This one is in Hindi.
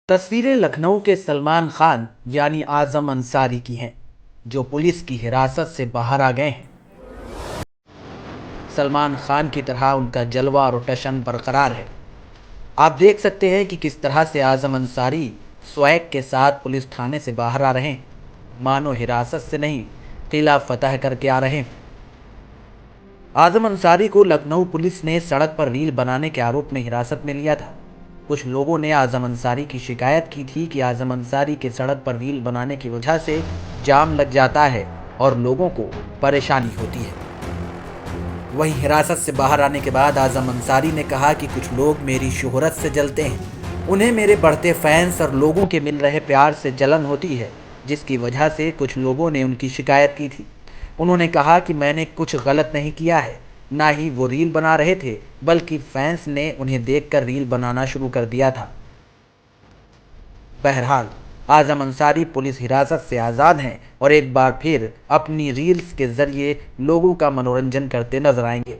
तस्वीरें लखनऊ के सलमान खान यानी आजम अंसारी की हैं, जो पुलिस की हिरासत से बाहर आ गए हैं। सलमान खान की तरह उनका जलवा और टशन बरकरार है। आप देख सकते हैं कि किस तरह से आजम अंसारी स्वैग के साथ पुलिस थाने से बाहर आ रहे हैं, मानो हिरासत से नहीं, किला फतह करके आ रहे हैं। आजम अंसारी को लखनऊ पुलिस ने सड़क पर रील बनाने के आरोप में हिरासत में लिया था। कुछ लोगों ने आजम अंसारी की शिकायत की थी कि आजम अंसारी के सड़क पर रील बनाने की वजह से जाम लग जाता है और लोगों को परेशानी होती है। वहीं हिरासत से बाहर आने के बाद आजम अंसारी ने कहा कि कुछ लोग मेरी शोहरत से जलते हैं, उन्हें मेरे बढ़ते फैंस और लोगों के मिल रहे प्यार से जलन होती है, जिसकी वजह से कुछ लोगों ने उनकी शिकायत की थी। उन्होंने कहा कि मैंने कुछ गलत नहीं किया है, ना ही वो रील बना रहे थे, बल्कि फैंस ने उन्हें देखकर रील बनाना शुरू कर दिया था। बहरहाल आजम अंसारी पुलिस हिरासत से आज़ाद हैं और एक बार फिर अपनी रील्स के जरिए लोगों का मनोरंजन करते नजर आएंगे।